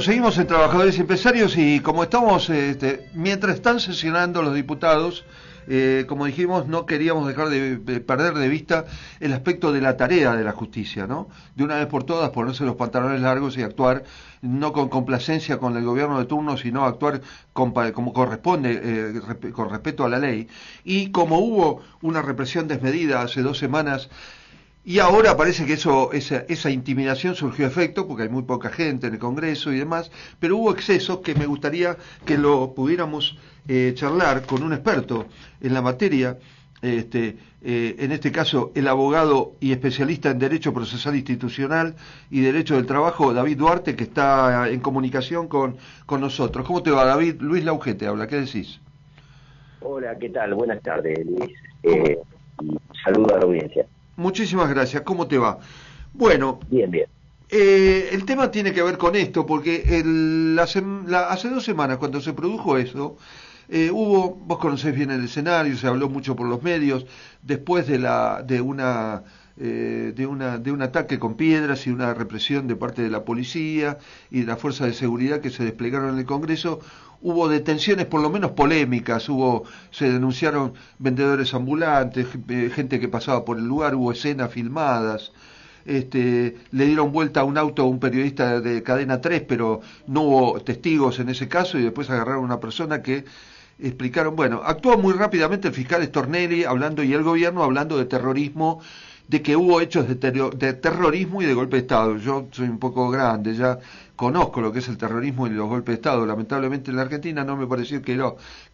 seguimos en Trabajadores y Empresarios y como estamos, mientras están sesionando los diputados, como dijimos, no queríamos dejar de perder de vista el aspecto de la tarea de la justicia, ¿no? De una vez por todas ponerse los pantalones largos y actuar no con complacencia con el gobierno de turno, sino actuar como corresponde, con respeto a la ley. Y como hubo una represión desmedida hace 2 semanas, y ahora parece que esa intimidación surgió efecto, porque hay muy poca gente en el Congreso y demás, pero hubo excesos que me gustaría que lo pudiéramos charlar con un experto en la materia, en este caso el abogado y especialista en Derecho Procesal Institucional y Derecho del Trabajo, David Duarte, que está en comunicación con nosotros. ¿Cómo te va, David? Luis Laugete habla, ¿qué decís? Hola, ¿qué tal? Buenas tardes, Luis. Y saludo a la audiencia. Muchísimas gracias, ¿cómo te va? Bueno, bien. El tema tiene que ver con esto, porque hace 2 semanas, cuando se produjo eso, vos conocés bien el escenario, se habló mucho por los medios, después de un ataque con piedras y una represión de parte de la policía y de las fuerzas de seguridad que se desplegaron en el Congreso. Hubo detenciones por lo menos polémicas, se denunciaron vendedores ambulantes, gente que pasaba por el lugar, hubo escenas filmadas, le dieron vuelta a un auto a un periodista de Cadena 3, pero no hubo testigos en ese caso, y después agarraron a una persona que explicaron, bueno, actuó muy rápidamente el fiscal Stornelli y el gobierno hablando de terrorismo, de que hubo hechos de terrorismo y de golpe de Estado. Yo soy un poco grande, ya conozco lo que es el terrorismo y los golpes de Estado. Lamentablemente en la Argentina no me pareció que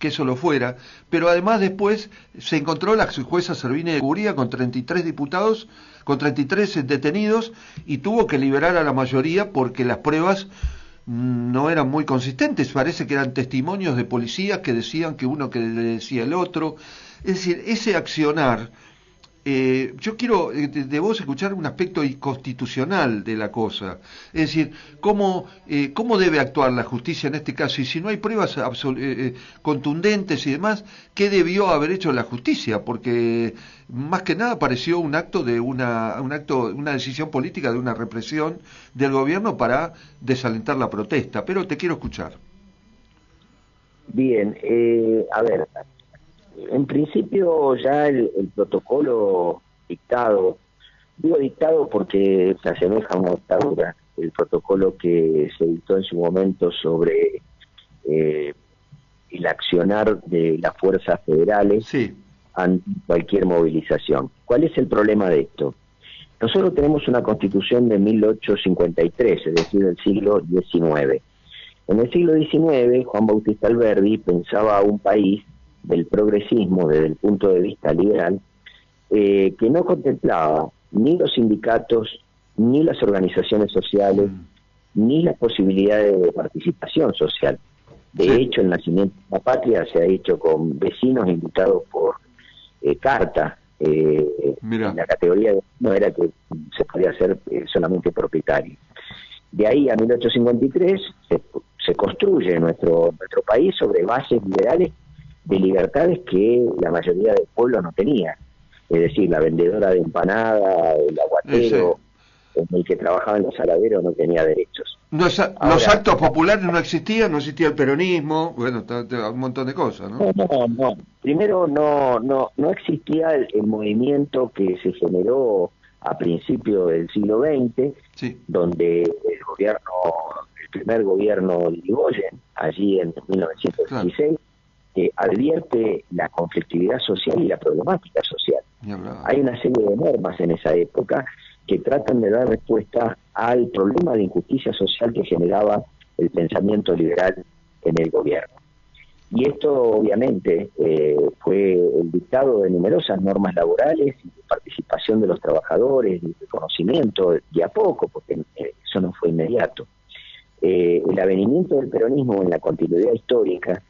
eso lo fuera, pero además después se encontró la jueza Servini de Curía con 33 diputados, con 33 detenidos, y tuvo que liberar a la mayoría porque las pruebas no eran muy consistentes. Parece que eran testimonios de policías que decían que uno que le decía el otro. Es decir, ese accionar, yo quiero de vos escuchar un aspecto constitucional de la cosa. Es decir, cómo debe actuar la justicia en este caso, y si no hay pruebas contundentes y demás, ¿qué debió haber hecho la justicia? Porque más que nada pareció un acto de una decisión política, de una represión del gobierno para desalentar la protesta. Pero te quiero escuchar. Bien, a ver, en principio ya el protocolo dictado, digo dictado porque se asemeja a una dictadura, el protocolo que se dictó en su momento sobre el accionar de las fuerzas federales, sí, ante cualquier movilización. ¿Cuál es el problema de esto? Nosotros tenemos una constitución de 1853, es decir, del siglo XIX. En el siglo XIX, Juan Bautista Alberdi pensaba un país del progresismo desde el punto de vista liberal, que no contemplaba ni los sindicatos, ni las organizaciones sociales, ni las posibilidades de participación social. De hecho, el nacimiento de la patria se ha hecho con vecinos invitados por carta. La categoría no era que se podía ser solamente propietario. De ahí a 1853 se construye nuestro país sobre bases liberales de libertades que la mayoría del pueblo no tenía. Es decir, la vendedora de empanada, el aguatero, el que trabajaba en los saladeros no tenía derechos. Los actos populares no existía el peronismo, bueno, un montón de cosas, ¿no? No. Primero no existía el movimiento que se generó a principios del siglo XX, sí, donde el primer gobierno de Irigoyen, allí en 1916, claro, advierte la conflictividad social y la problemática social. Hay una serie de normas en esa época que tratan de dar respuesta al problema de injusticia social que generaba el pensamiento liberal en el gobierno. Y esto obviamente fue el dictado de numerosas normas laborales y de participación de los trabajadores, y de conocimiento de a poco, porque eso no fue inmediato. El avenimiento del peronismo en la continuidad histórica,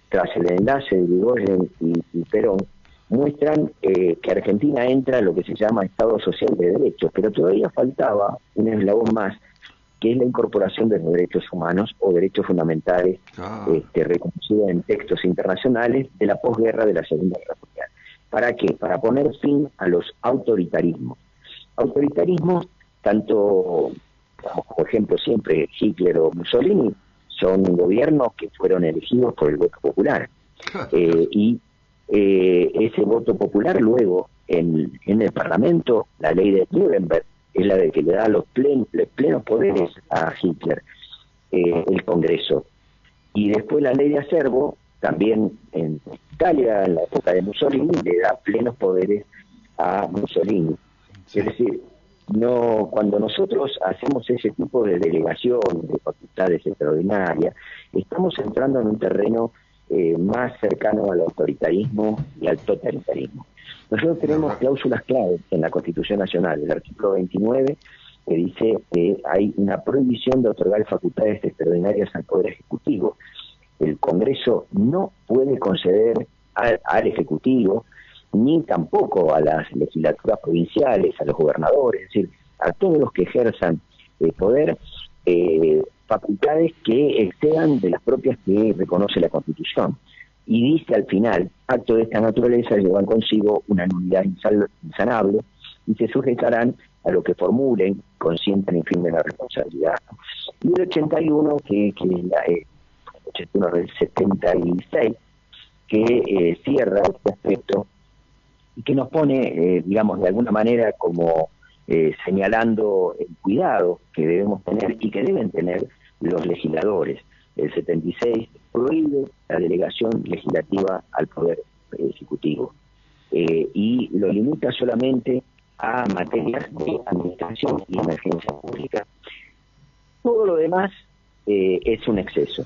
tras el enlace de Irigoyen y Perón, muestran que Argentina entra en lo que se llama Estado Social de Derechos, pero todavía faltaba un eslabón más, que es la incorporación de los derechos humanos o derechos fundamentales reconocidos en textos internacionales de la posguerra de la Segunda Guerra Mundial. ¿Para qué? Para poner fin a los autoritarismos. Autoritarismos tanto por ejemplo siempre Hitler o Mussolini, son gobiernos que fueron elegidos por el voto popular. Y ese voto popular luego en el Parlamento, la ley de Nuremberg es la de que le da los plenos poderes a Hitler, el Congreso. Y después la ley de Acerbo, también en Italia, en la época de Mussolini, le da plenos poderes a Mussolini. Sí. Es decir, no, cuando nosotros hacemos ese tipo de delegación de facultades extraordinarias, estamos entrando en un terreno más cercano al autoritarismo y al totalitarismo. Nosotros tenemos cláusulas claves en la Constitución Nacional, el artículo 29, que dice que hay una prohibición de otorgar facultades extraordinarias al Poder Ejecutivo. El Congreso no puede conceder al Ejecutivo, ni tampoco a las legislaturas provinciales, a los gobernadores, es decir, a todos los que ejerzan poder, facultades que excedan de las propias que reconoce la Constitución. Y dice al final, actos de esta naturaleza llevan consigo una nulidad insanable y se sujetarán a lo que formulen, consientan y firmen la responsabilidad. Y el 81, que es el 81 del 76, que cierra este aspecto y que nos pone, digamos, de alguna manera como señalando el cuidado que debemos tener y que deben tener los legisladores. El 76 prohíbe la delegación legislativa al Poder Ejecutivo y lo limita solamente a materias de administración y emergencia pública. Todo lo demás es un exceso.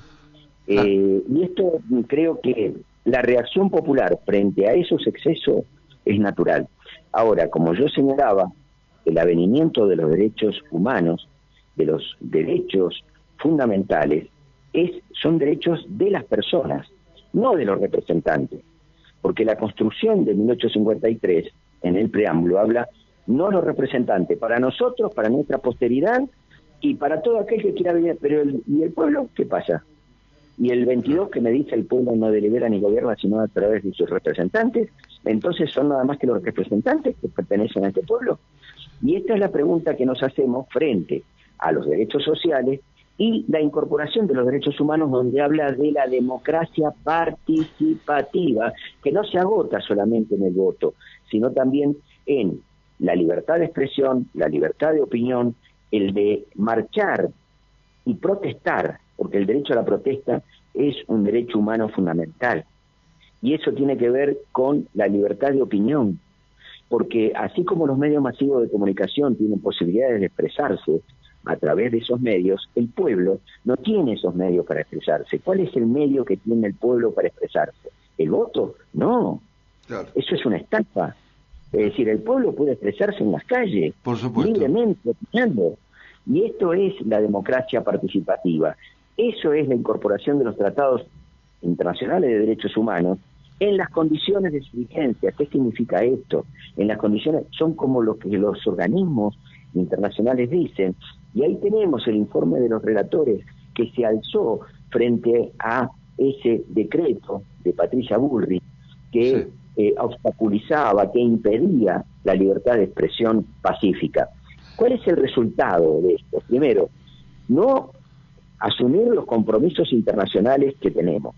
Y esto creo que la reacción popular frente a esos excesos es natural. Ahora, como yo señalaba, el avenimiento de los derechos humanos, de los derechos fundamentales, son derechos de las personas, no de los representantes. Porque la Constitución de 1853, en el preámbulo, habla no los representantes, para nosotros, para nuestra posteridad y para todo aquel que quiera vivir. Pero ¿y el pueblo qué pasa? Y el 22 que me dice el pueblo no delibera ni gobierna sino a través de sus representantes, entonces son nada más que los representantes que pertenecen a este pueblo. Y esta es la pregunta que nos hacemos frente a los derechos sociales y la incorporación de los derechos humanos, donde habla de la democracia participativa, que no se agota solamente en el voto, sino también en la libertad de expresión, la libertad de opinión, el de marchar y protestar, porque el derecho a la protesta es un derecho humano fundamental. Y eso tiene que ver con la libertad de opinión, porque así como los medios masivos de comunicación tienen posibilidades de expresarse a través de esos medios, el pueblo no tiene esos medios para expresarse. ¿Cuál es el medio que tiene el pueblo para expresarse? ¿El voto? No. Claro. Eso es una estafa. Es decir, el pueblo puede expresarse en las calles, por supuesto, libremente, opinando. Y esto es la democracia participativa. Eso es la incorporación de los tratados internacionales de derechos humanos en las condiciones de su vigencia. ¿Qué significa esto? En las condiciones, son como lo que los organismos internacionales dicen, y ahí tenemos el informe de los relatores que se alzó frente a ese decreto de Patricia Bullrich que obstaculizaba, que impedía la libertad de expresión pacífica. ¿Cuál es el resultado de esto? Primero, no asumir los compromisos internacionales que tenemos.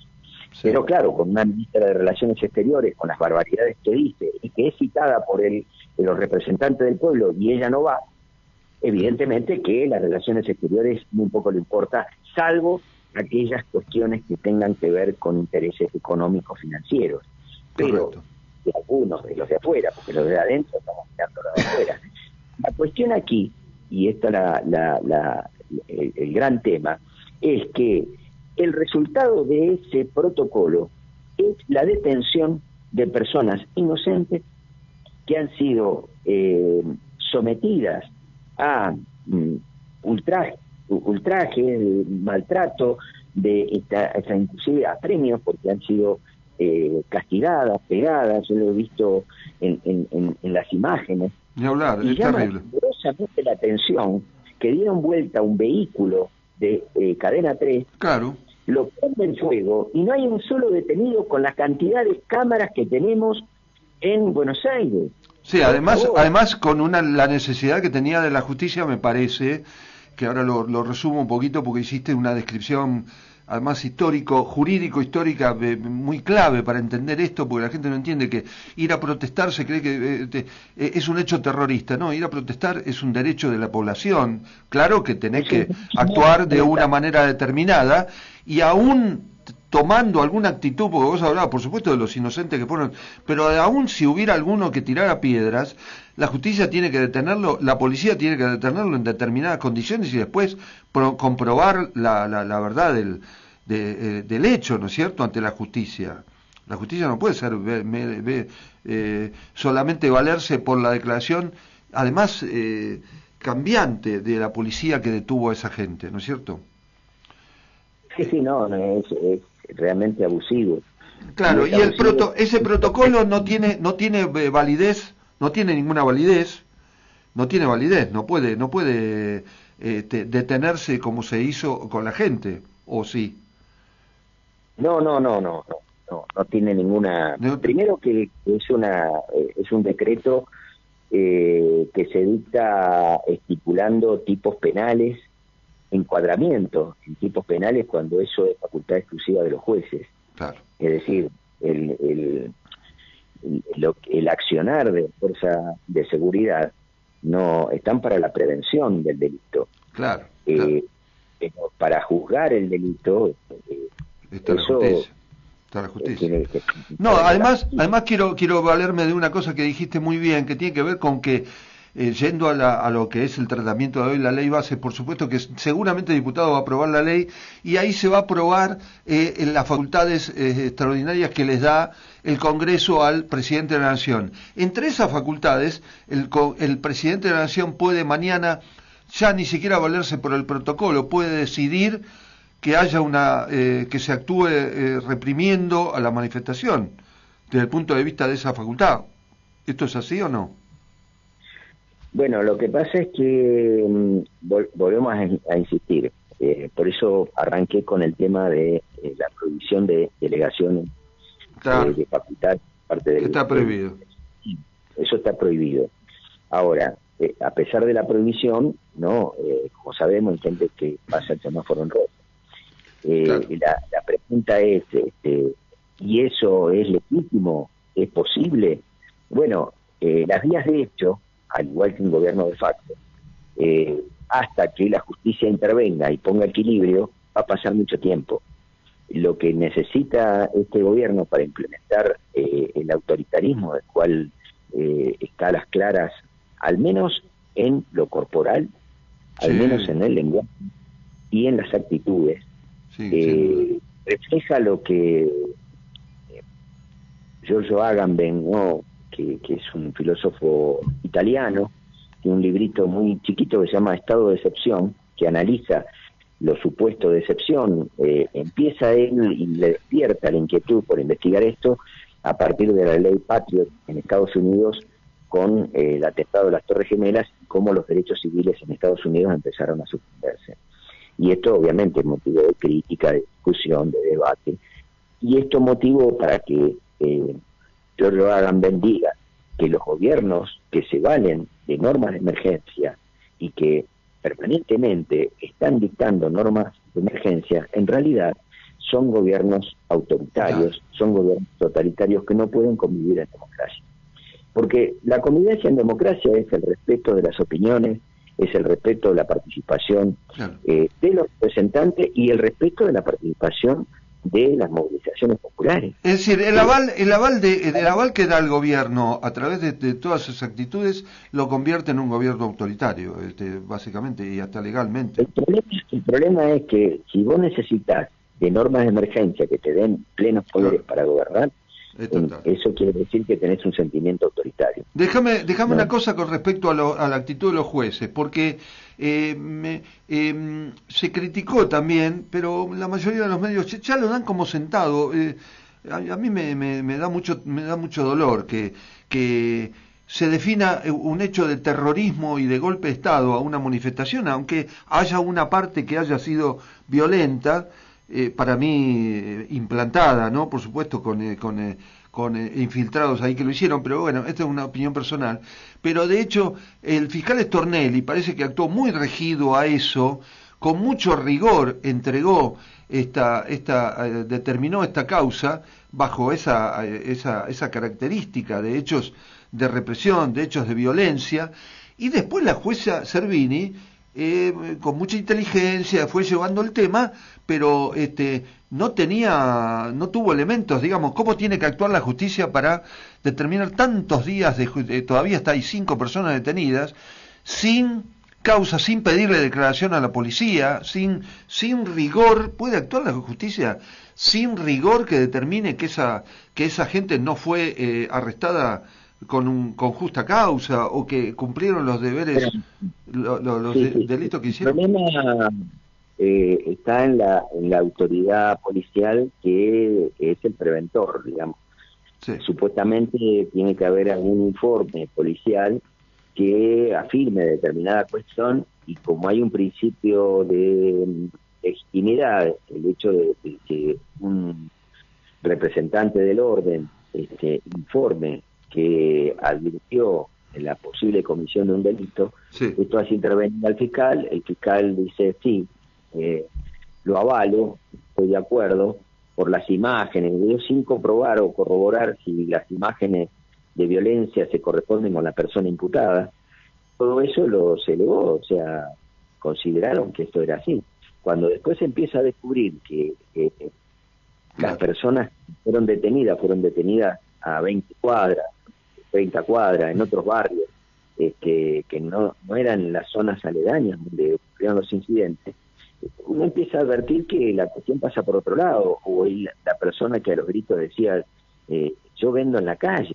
Pero claro, con una ministra de Relaciones Exteriores, con las barbaridades que dice, y que es citada por los representantes del pueblo, y ella no va, evidentemente que las relaciones exteriores muy poco le importa, salvo aquellas cuestiones que tengan que ver con intereses económicos financieros. Pero de algunos de los de afuera, porque los de adentro estamos mirando los de afuera. La cuestión aquí, y esto es el gran tema, es que el resultado de ese protocolo es la detención de personas inocentes que han sido sometidas a ultraje, maltrato, inclusive a premios, porque han sido castigadas, pegadas. Yo lo he visto en las imágenes. Ni hablar, y es terrible. Poderosamente la atención que dieron vuelta a un vehículo de Cadena 3, claro, lo prenden fuego y no hay un solo detenido con la cantidad de cámaras que tenemos en Buenos Aires. Sí, además con la necesidad que tenía de la justicia, me parece, que ahora lo resumo un poquito porque hiciste una descripción además jurídico-histórica muy clave para entender esto, porque la gente no entiende que ir a protestar se cree que es un hecho terrorista. No, ir a protestar es un derecho de la población. Claro que tenés que actuar de una manera determinada y aún tomando alguna actitud, porque vos hablabas por supuesto de los inocentes que fueron, pero aún si hubiera alguno que tirara piedras, la justicia tiene que detenerlo, la policía tiene que detenerlo en determinadas condiciones y después comprobar la verdad del hecho, ¿no es cierto?, ante la justicia. La justicia no puede ser solamente valerse por la declaración, además cambiante de la policía que detuvo a esa gente, ¿no es cierto? Sí, no, es realmente abusivo. Claro, y ese protocolo no tiene validez, no tiene ninguna validez, no puede detenerse como se hizo con la gente, ¿o sí? No tiene ninguna. Primero que es un decreto que se dicta estipulando tipos penales, encuadramiento en tipos penales cuando eso es facultad exclusiva de los jueces. Claro. Es decir, el accionar de fuerza de seguridad no están para la prevención del delito. Claro. Pero para juzgar el delito está la justicia. Está la justicia. No, además quiero valerme de una cosa que dijiste muy bien, que tiene que ver con que yendo a lo que es el tratamiento de hoy, la ley base, por supuesto que seguramente el diputado va a aprobar la ley y ahí se va a aprobar en las facultades extraordinarias que les da el Congreso al presidente de la Nación. Entre esas facultades, el presidente de la Nación puede mañana ya ni siquiera valerse por el protocolo, puede decidir que haya que se actúe reprimiendo a la manifestación desde el punto de vista de esa facultad. ¿Esto es así o no? Bueno, lo que pasa es que volvemos a insistir. Por eso arranqué con el tema de la prohibición de delegaciones de facultad. Está prohibido. Eso está prohibido. Ahora, a pesar de la prohibición, no, como sabemos, hay gente que pasa el semáforo en rojo. Claro. La pregunta es, ¿y eso es legítimo? ¿Es posible? Bueno, las vías de hecho, al igual que un gobierno de facto, hasta que la justicia intervenga y ponga equilibrio, va a pasar mucho tiempo. Lo que necesita este gobierno para implementar el autoritarismo, del cual está a las claras, al menos en lo corporal, al menos en el lenguaje y en las actitudes, refleja lo que Giorgio Agamben, ¿no?, que es un filósofo italiano, tiene un librito muy chiquito que se llama Estado de Excepción, que analiza los supuestos de excepción. Empieza él y le despierta la inquietud por investigar esto a partir de la ley Patriot en Estados Unidos, con el atentado de las Torres Gemelas, y cómo los derechos civiles en Estados Unidos empezaron a suspenderse. Y esto obviamente es motivo de crítica, de discusión, de debate, y esto motivó para que Giorgio Agamben diga que los gobiernos que se valen de normas de emergencia y que permanentemente están dictando normas de emergencia, en realidad son gobiernos autoritarios, son gobiernos totalitarios que no pueden convivir en democracia. Porque la convivencia en democracia es el respeto de las opiniones, es el respeto de la participación de los representantes y el respeto de la participación de las movilizaciones populares. Es decir, el aval que da el gobierno a través de todas sus actitudes lo convierte en un gobierno autoritario, básicamente, y hasta legalmente. El problema es que si vos necesitas de normas de emergencia que te den plenos poderes para gobernar, eso quiere decir que tenés un sentimiento autoritario. Déjame una cosa con respecto a la actitud de los jueces, porque se criticó también, pero la mayoría de los medios ya lo dan como sentado. A mí me da mucho dolor que se defina un hecho de terrorismo y de golpe de Estado a una manifestación, aunque haya una parte que haya sido violenta, para mí implantada, ¿no? Por supuesto con con infiltrados ahí que lo hicieron, pero bueno, esta es una opinión personal. Pero de hecho, el fiscal Stornelli parece que actuó muy regido a eso, con mucho rigor entregó determinó esta causa bajo esa característica de hechos de represión, de hechos de violencia, y después la jueza Servini, con mucha inteligencia, fue llevando el tema, pero no tuvo elementos, digamos, cómo tiene que actuar la justicia para determinar tantos días todavía hay 5 personas detenidas, sin causa, sin pedirle declaración a la policía, sin rigor. ¿Puede actuar la justicia sin rigor que determine que esa gente no fue arrestada con justa causa, o que cumplieron los deberes, delitos que hicieron? El problema está en la autoridad policial, que es el preventor, digamos. Sí. Supuestamente tiene que haber algún informe policial que afirme determinada cuestión, y como hay un principio de legitimidad, el hecho de que un representante del orden informe que advirtió en la posible comisión de un delito, sí, esto hace intervenir al fiscal, el fiscal dice sí, lo avalo, estoy de acuerdo, por las imágenes, sin comprobar o corroborar si las imágenes de violencia se corresponden con la persona imputada. Todo eso se elevó, o sea, consideraron que esto era así. Cuando después se empieza a descubrir que las personas fueron detenidas a 20 cuadras, 30 cuadras, en otros barrios, que no eran las zonas aledañas donde ocurrieron los incidentes, uno empieza a advertir que la cuestión pasa por otro lado, o la persona que a los gritos decía, yo vendo en la calle.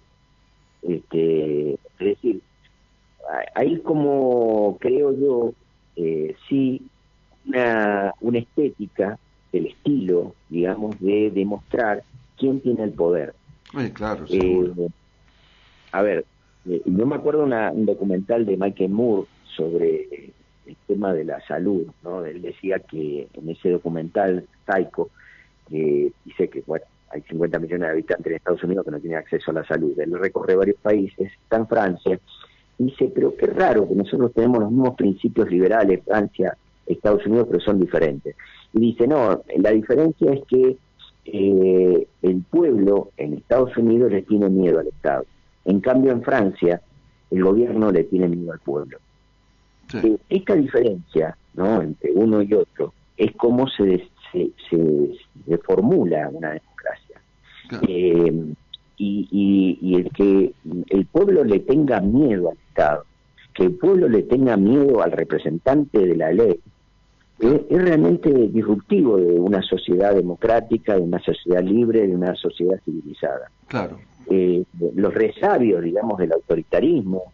Es decir, hay, como creo yo, sí, una estética del estilo, digamos, de demostrar quién tiene el poder. Claro, a ver, yo me acuerdo un documental de Michael Moore sobre el tema de la salud, ¿no? Él decía que en ese documental, Psycho, dice que, bueno, hay 50 millones de habitantes en Estados Unidos que no tienen acceso a la salud. Él recorre varios países, está en Francia, y dice, pero qué raro que nosotros tenemos los mismos principios liberales, Francia, Estados Unidos, pero son diferentes. Y dice, no, la diferencia es que el pueblo en Estados Unidos le tiene miedo al Estado. En cambio, en Francia, el gobierno le tiene miedo al pueblo. Sí. Esta diferencia, ¿no?, entre uno y otro es cómo se formula una democracia. Claro. Y el que el pueblo le tenga miedo al Estado, que el pueblo le tenga miedo al representante de la ley, es realmente disruptivo de una sociedad democrática, de una sociedad libre, de una sociedad civilizada. Claro. Los resabios, digamos, del autoritarismo,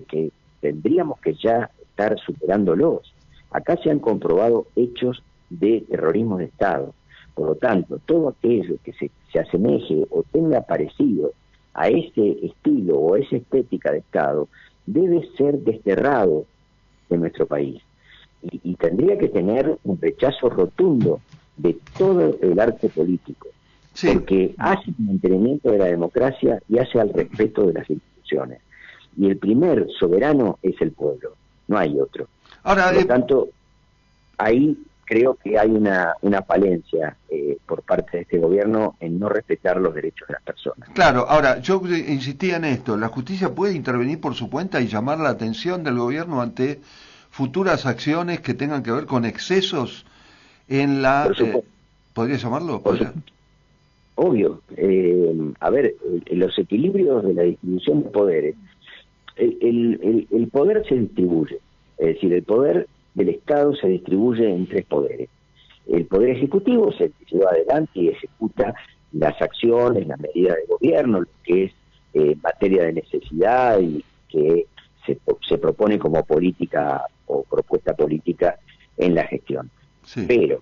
que tendríamos que ya estar superándolos. Acá se han comprobado hechos de terrorismo de Estado. Por lo tanto, todo aquello que se asemeje o tenga parecido a ese estilo o a esa estética de Estado debe ser desterrado de nuestro país. Y tendría que tener un rechazo rotundo de todo el arte político, sí, porque hace un mantenimiento de la democracia y hace al respeto de las instituciones. Y el primer soberano es el pueblo, no hay otro. Ahora, por lo tanto, ahí creo que hay una falencia por parte de este gobierno en no respetar los derechos de las personas. Claro, ahora, yo insistía en esto, la justicia puede intervenir por su cuenta y llamar la atención del gobierno ante futuras acciones que tengan que ver con excesos en la... ¿podría llamarlo? Obvio. A ver, los equilibrios de la distribución de poderes. El poder se distribuye, es decir, el poder del Estado se distribuye en 3 poderes. El poder ejecutivo se lleva adelante y ejecuta las acciones, las medidas de gobierno, lo que es materia de necesidad y que se propone como política o propuesta política en la gestión. Sí. Pero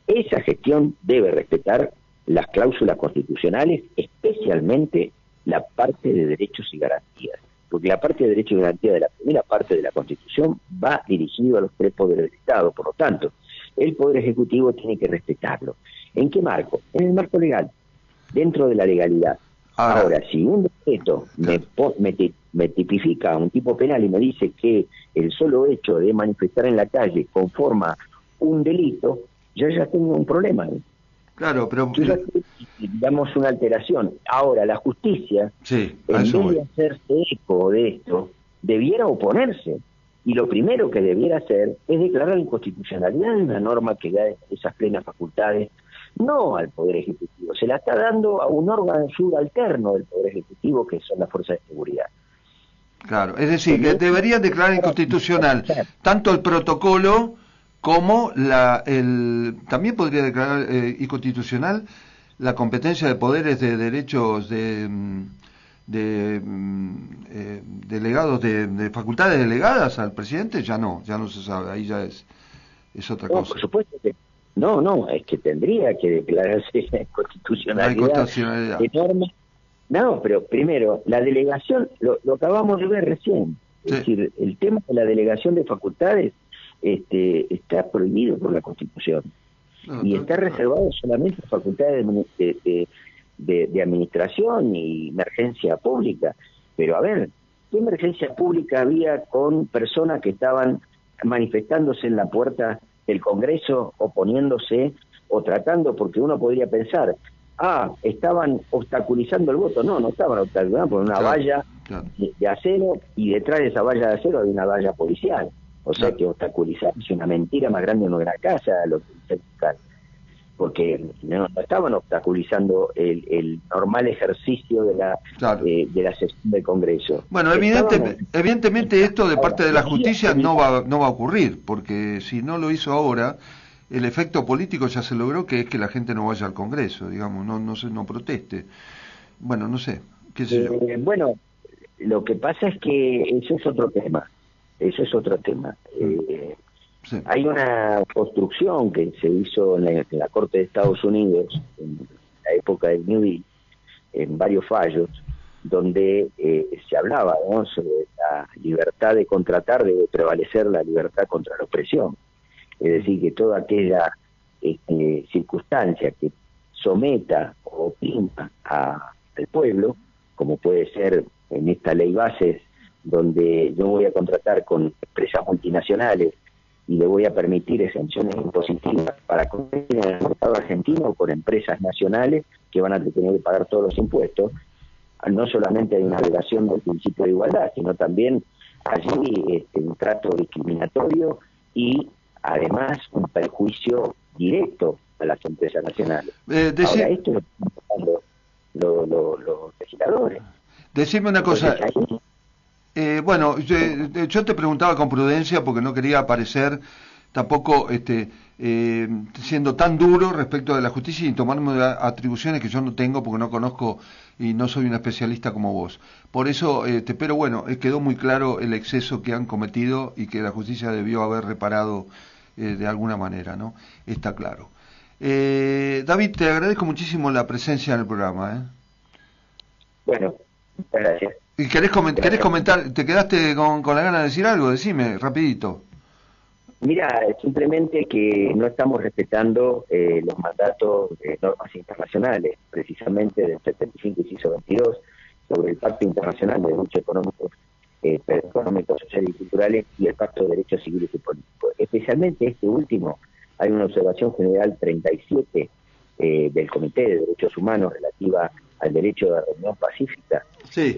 esa gestión debe respetar las cláusulas constitucionales, especialmente la parte de derechos y garantías, porque la parte de derechos y garantías de la primera parte de la Constitución va dirigido a los 3 poderes del Estado. Por lo tanto, el Poder Ejecutivo tiene que respetarlo. ¿En qué marco? En el marco legal, dentro de la legalidad. Ahora, si un decreto claro, me tipifica un tipo penal y me dice que el solo hecho de manifestar en la calle conforma un delito, yo ya tengo un problema. claro, pero Yo ya tengo, digamos, una alteración. Ahora, la justicia, sí, a en eso vez de voy. hacerse eco de esto, debiera oponerse. Y lo primero que debiera hacer es declarar la inconstitucionalidad de una norma que da esas plenas facultades, no al Poder Ejecutivo, se la está dando a un órgano subalterno del Poder Ejecutivo, que son las fuerzas de seguridad. Claro, es decir, que Tendría deberían declarar que inconstitucional fiscalizar. tanto el protocolo como también podría declarar inconstitucional la competencia de poderes de derechos delegados de facultades delegadas al presidente. Ya no se sabe, ahí ya es otra No, cosa. por supuesto que no, es que tendría que declararse la La inconstitucionalidad inconstitucionalidad. de normas. No, pero primero, la delegación, lo acabamos de ver recién. Es Sí. decir, el tema de la delegación de facultades está prohibido por la Constitución No, y está claro. reservado solamente a facultades de administración y emergencia pública. Pero a ver, ¿qué emergencia pública había con personas que estaban manifestándose en la puerta del Congreso, oponiéndose o tratando? Porque uno podría pensar, estaban obstaculizando el voto. No, no estaban obstaculizando por una Claro, valla claro, de acero, y detrás de esa valla de acero hay una valla policial. O sea claro. que obstaculizar es una mentira más grande en una casa, lo que dice el fiscal, porque no estaban obstaculizando el normal ejercicio Claro. de la sesión del Congreso. Bueno, Estábamos... evidentemente esto de Ahora, parte de la debería justicia no va a ocurrir, porque si no lo hizo ahora, el efecto político ya se logró, que es que la gente no vaya al Congreso, digamos, no proteste. Bueno, no sé, qué sé yo. bueno, lo que pasa es que eso es otro tema. Eso es otro tema. Mm, sí. Hay una construcción que se hizo en la Corte de Estados Unidos en la época del New Deal, en varios fallos, donde se hablaba, ¿no?, sobre la libertad de contratar debe prevalecer la libertad contra la opresión. Es decir, que toda aquella circunstancia que someta o oprima al pueblo, como puede ser en esta ley bases, donde yo voy a contratar con empresas multinacionales y le voy a permitir exenciones impositivas para competir en el mercado argentino con empresas nacionales que van a tener que pagar todos los impuestos. No solamente hay una violación del principio de igualdad, sino también allí un trato discriminatorio y además un perjuicio directo a las empresas nacionales. Ahora, Decir, esto lo están tocando los legisladores. decime una Entonces, cosa. ahí, Bueno, yo te preguntaba con prudencia porque no quería aparecer tampoco siendo tan duro respecto de la justicia y tomarme atribuciones que yo no tengo porque no conozco y no soy un especialista como vos. Por eso, pero bueno, quedó muy claro el exceso que han cometido y que la justicia debió haber reparado de alguna manera, ¿no? Está claro. David, te agradezco muchísimo la presencia en el programa, ¿eh? bueno, muchas gracias. ¿Y querés Gracias. comentar? ¿Te quedaste con la gana de decir algo? Decime, rapidito. Mira, simplemente que no estamos respetando los mandatos de normas internacionales, precisamente del 75 y inciso 22, sobre el Pacto Internacional de Derechos Económicos, Sociales y Culturales y el Pacto de Derechos Civiles y Políticos. Especialmente este último, hay una observación general 37 del Comité de Derechos Humanos relativa al derecho de reunión pacífica, Sí.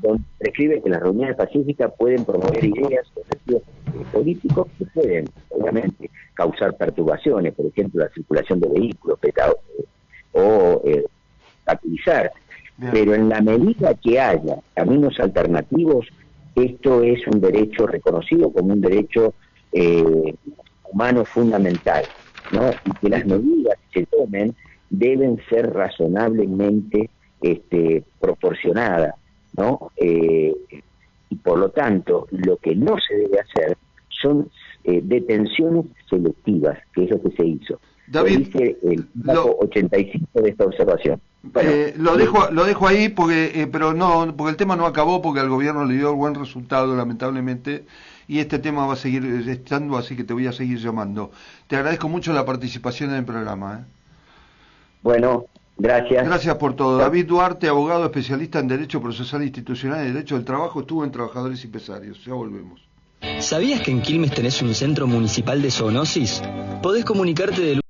donde prescribe que las reuniones pacíficas pueden promover ideas o objetivos políticos que pueden, obviamente, causar perturbaciones, por ejemplo, la circulación de vehículos, o obstaculizar. Bien. Pero en la medida que haya caminos alternativos, esto es un derecho reconocido como un derecho humano fundamental, ¿no? Y que las Listo. medidas que se tomen deben ser razonablemente proporcionadas, ¿no? Y por lo tanto, lo que no se debe hacer son detenciones selectivas, que es lo que se hizo. Lo David, dice el lo, párrafo 85 de esta observación. Bueno, lo dejo ahí porque, pero no, porque el tema no acabó porque al gobierno le dio buen resultado, lamentablemente, y este tema va a seguir estando, así que te voy a seguir llamando. Te agradezco mucho la participación en el programa, ¿eh? bueno, Gracias. Gracias por todo. David Duarte, abogado especialista en Derecho Procesal Institucional y Derecho del Trabajo, estuvo en Trabajadores y Empresarios. Ya volvemos. ¿Sabías que en Quilmes tenés un centro municipal de zoonosis? Podés comunicarte de